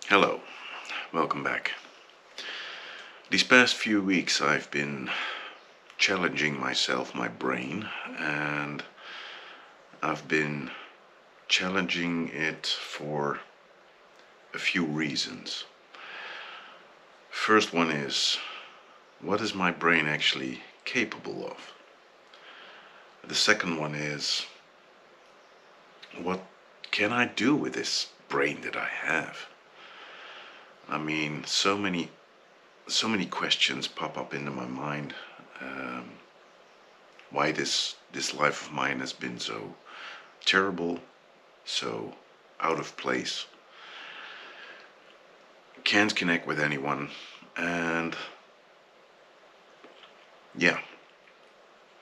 Hello, welcome back. These past few weeks I've been challenging myself, my brain, and I've been challenging it for a few reasons. First one is, what is my brain actually capable of? The second one is, what can I do with this brain that I have? I mean, so many questions pop up into my mind. Why this life of mine has been so terrible, so out of place. Can't connect with anyone, and yeah.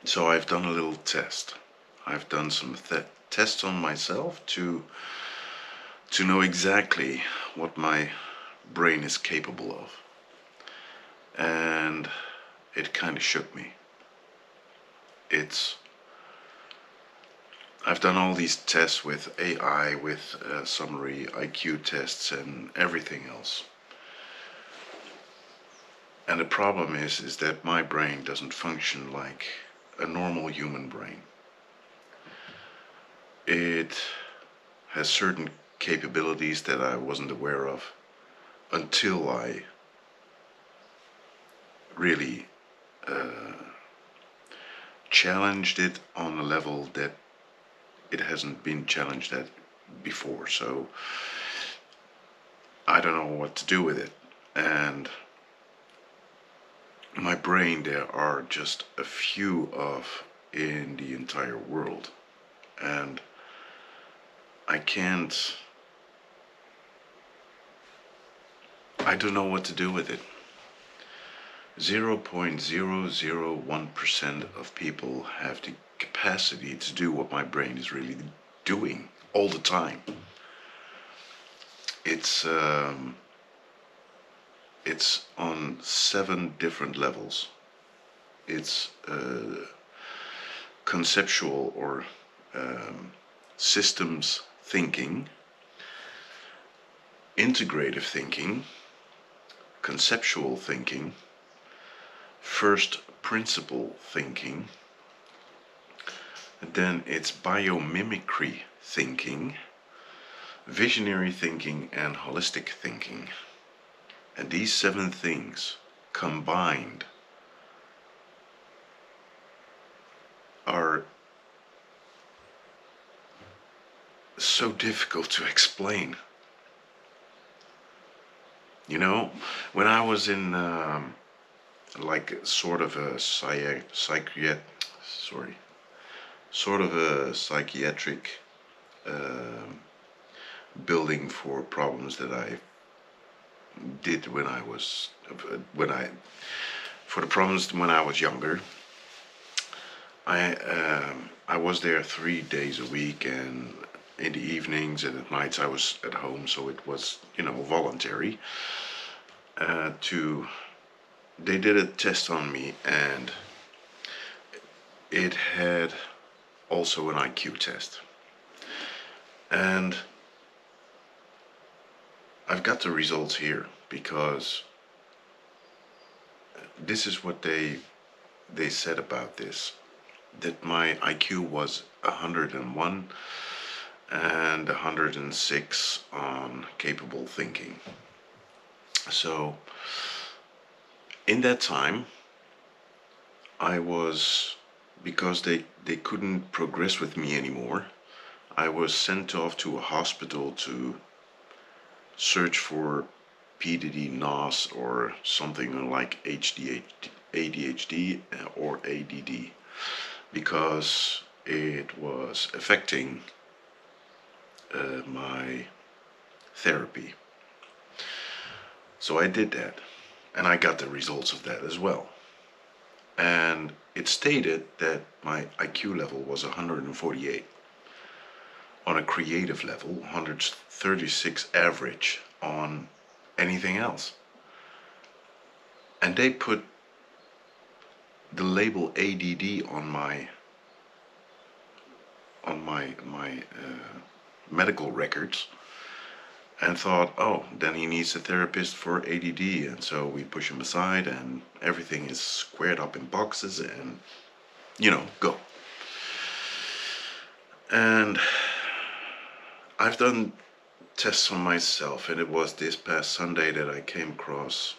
So I've done a little test. I've done some tests on myself to know exactly what my brain is capable of. And it kind of shook me. I've done all these tests with AI, with summary IQ tests and everything else. And the problem is that my brain doesn't function like a normal human brain. It has certain capabilities that I wasn't aware of until I really challenged it on a level that it hasn't been challenged at before. So I don't know what to do with it. And my brain, there are just a few of in the entire world, and I don't know what to do with it. 0.001% of people have the capacity to do what my brain is really doing all the time. It's on 7 different levels. It's conceptual or systems thinking, integrative thinking, conceptual thinking, first principle thinking, and then it's biomimicry thinking, visionary thinking, and holistic thinking. And these 7 things combined are so difficult to explain. You know, when I was in like sort of a psychiatric building for problems that I did for the problems when I was younger. I was there 3 days a week, and in the evenings and at nights I was at home, so it was, voluntary. They did a test on me, and it had also an IQ test. And I've got the results here, because this is what they said about this, that my IQ was 101 and 106 on capable thinking. So in that time, I was, because they couldn't progress with me anymore, I was sent off to a hospital to search for PDD, NOS, or something like ADHD or ADD, because it was affecting my therapy. So I did that, and I got the results of that as well. And it stated that my IQ level was 148. On a creative level, 136 average on anything else. And they put the label ADD on my medical records, and thought, oh, then he needs a therapist for ADD, and so we push him aside, and everything is squared up in boxes, and go. And I've done tests on myself, and it was this past Sunday that I came across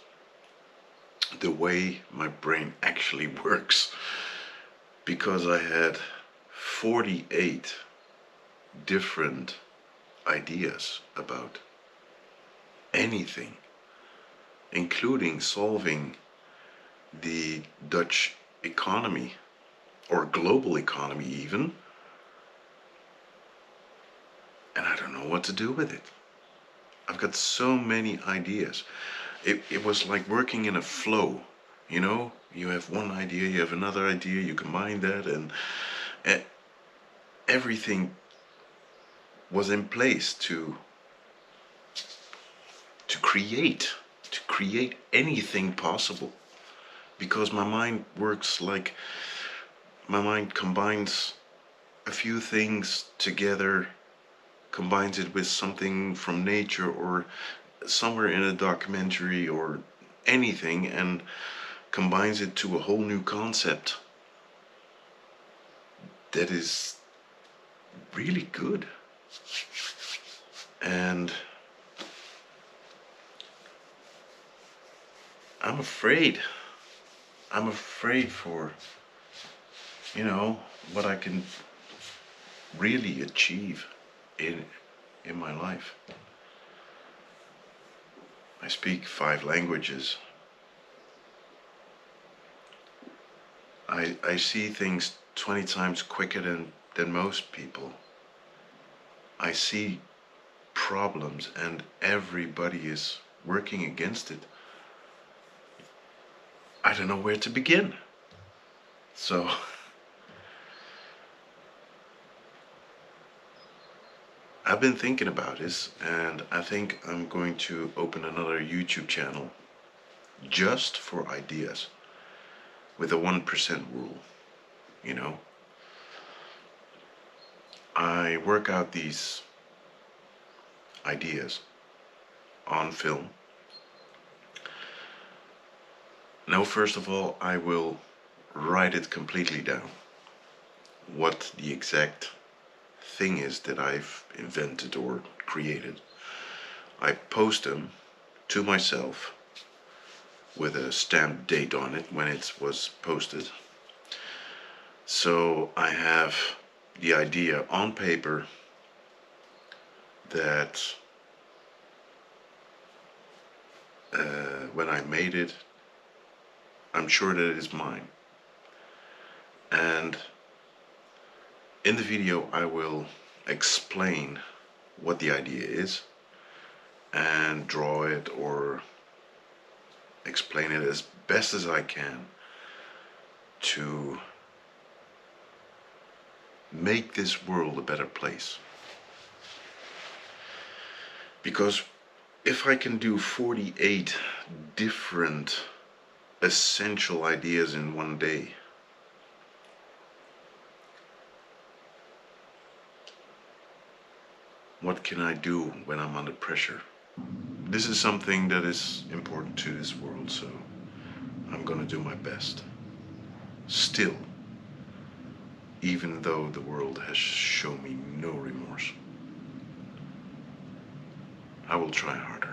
the way my brain actually works, because I had 48 different ideas about anything, including solving the Dutch economy, or global economy even, and I don't know what to do with it. I've got so many ideas. It was like working in a flow, you have one idea, you have another idea, you combine that, and everything was in place to create anything possible, because my mind works like, my mind combines a few things together, combines it with something from nature or somewhere in a documentary or anything, and combines it to a whole new concept that is really good. And I'm afraid for what I can really achieve in my life. I speak 5 languages. I see things 20 times quicker than most people. I see problems and everybody is working against it. I don't know where to begin. So I've been thinking about this, and I think I'm going to open another YouTube channel just for ideas, with a 1% rule. I work out these ideas on film. Now, first of all, I will write it completely down, what the exact thing is that I've invented or created. I post them to myself with a stamped date on it when it was posted. So I have the idea on paper that when I made it, I'm sure that it is mine. And in the video I will explain what the idea is and draw it or explain it as best as I can to make this world a better place. Because if I can do 48 different essential ideas in one day, what can I do when I'm under pressure? This is something that is important to this world, so I'm gonna do my best. Still, even though the world has shown me no remorse, I will try harder.